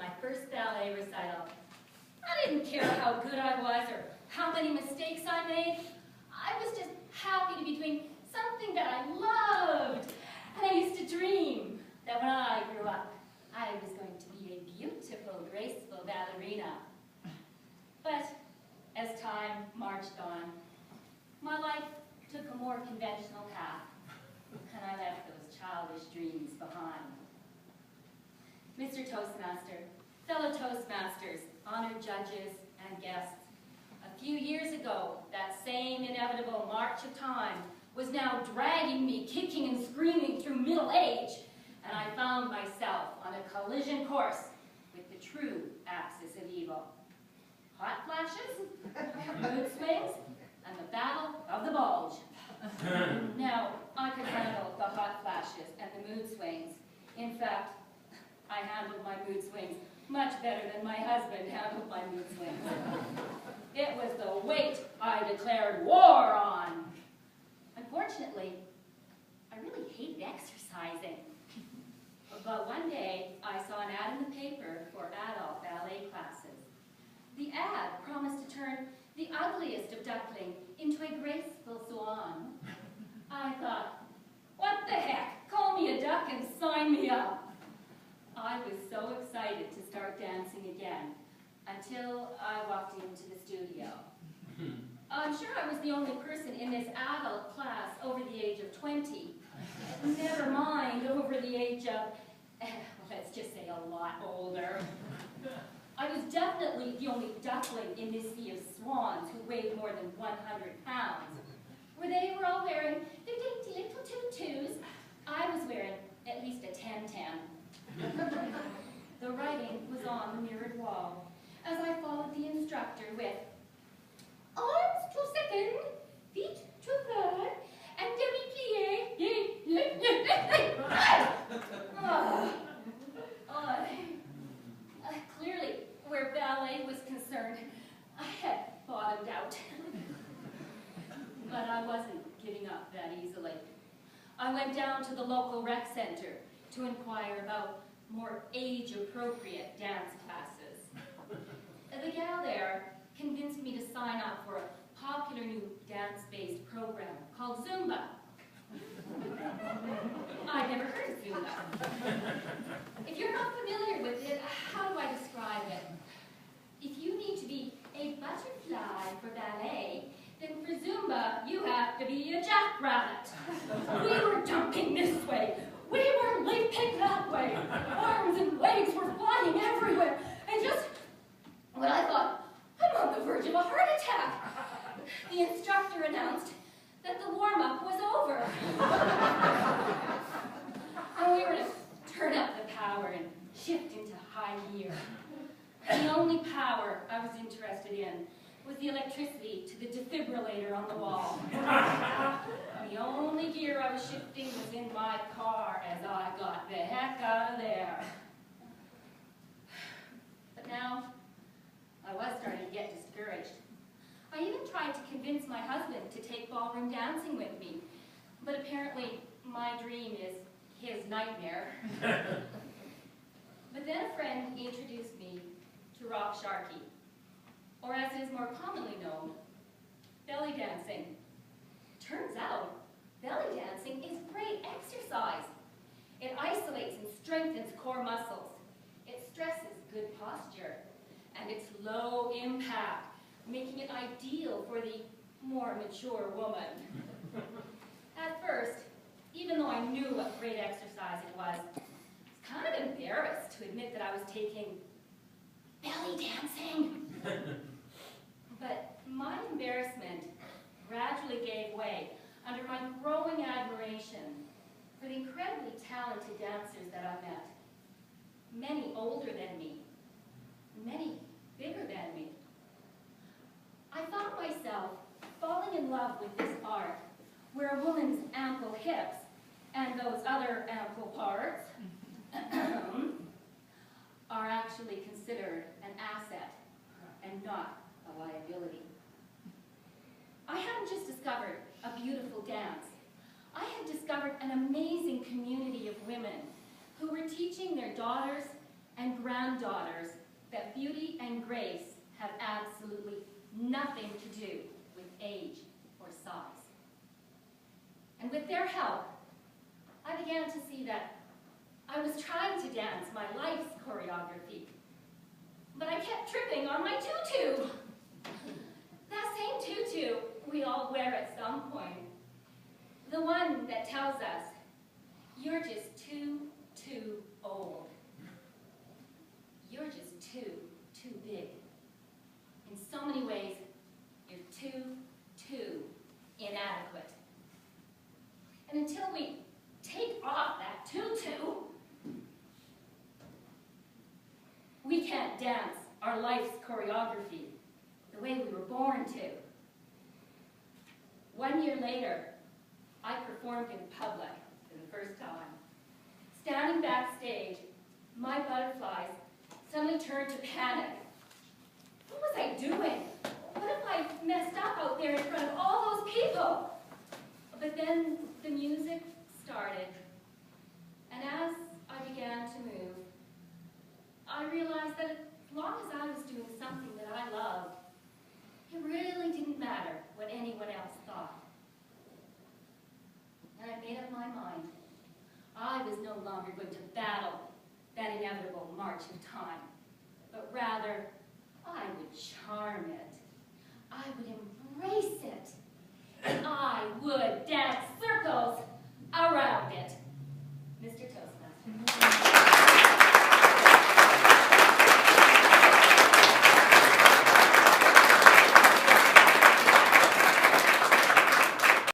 my first ballet recital. I didn't care how good I was or how many mistakes I made. I was just happy to be doing something that I loved. And I used to dream that when I grew up, I was going to be a beautiful, graceful ballerina. But as time marched on, my life took a more conventional path, and I left those childish dreams behind. Mr. Toastmaster, fellow Toastmasters, honored judges, and guests, a few years ago, that same inevitable march of time was now dragging me kicking and screaming through middle age, and I found myself on a collision course with the true axis of evil. Hot flashes, mood swings, and the battle of the bulge. Now, I could handle the hot flashes and the mood swings. In fact, I handled my mood swings much better than my husband handled my mood swings. It was the weight I declared war on. Unfortunately, I really hated exercising. But one day, I saw an ad in the paper for adult ballet classes. The ad promised to turn the ugliest of duckling into a graceful swan. I thought, what the heck? Call me a duck and sign me up. I was so excited to start dancing again until I walked into the studio. I'm sure I was the only person in this adult class over the age of 20. Never mind over the age of, let's just say a lot older. I was definitely the only duckling in this sea of swans who weighed more than 100 pounds. Where they were all wearing their dainty little tutus, I was wearing at least a 10-10. The writing was on the mirrored wall as I followed the instructor with arms to second, feet to third, and demi-plie. Clearly, where ballet was concerned, I had bottomed out. But I wasn't giving up that easily. I went down to the local rec center to inquire about more age-appropriate dance classes. The gal there convinced me to sign up for a popular new dance-based program called Zumba. I'd never heard of Zumba. If you're not familiar with it, how do I describe it? If you need to be a butterfly for ballet, then for Zumba, you have to be a jackrabbit. We were jumping this way. We were leaping that way. Arms and legs were flying everywhere. And just when I thought, I'm on the verge of a heart attack, the instructor announced that the warm-up was over. And we were to turn up the power and shift into high gear. The only power I was interested in was the electricity to the defibrillator on the wall. The only gear I was shifting was in my car as I got the heck out of there. But now, I was starting to get discouraged. I even tried to convince my husband to take ballroom dancing with me, but apparently my dream is his nightmare. But then a friend introduced me to Rock Sharky, or as it is more commonly known, belly dancing. Turns out, belly dancing is great exercise. It isolates and strengthens core muscles. It stresses good posture, and it's low impact, making it ideal for the more mature woman. At first, even though I knew what great exercise it was, I was kind of embarrassed to admit that I was taking belly dancing. But my embarrassment gradually gave way under my growing admiration for the incredibly talented dancers that I met. Many older than me, many bigger than me. I found myself falling in love with this art, where a woman's ample hips and those other ample parts are actually considered an asset and not a liability. I hadn't just discovered a beautiful dance. I had discovered an amazing community of women who were teaching their daughters and and granddaughters that beauty and grace have absolutely nothing to do with age or size. And with their help, I began to see that I was trying to dance my life's choreography, but I kept tripping on my tutu. That same tutu we all wear at some point. The one that tells us, you're just too old. You're just too big. In so many ways, you're too inadequate. And until we take off that tutu, we can't dance our life's choreography the way we were born to. 1 year later, I performed in public for the first time. Standing backstage, my butterflies suddenly turned to panic. What was I doing? What if I messed up out there in front of all those people? But then the music started, and as I began to move, I realized that as long as I was doing something that I loved, it really didn't matter what anyone else thought. And I made up my mind. I was no longer going to battle that inevitable march of time, but rather, I would charm it. I would embrace it. And I would dance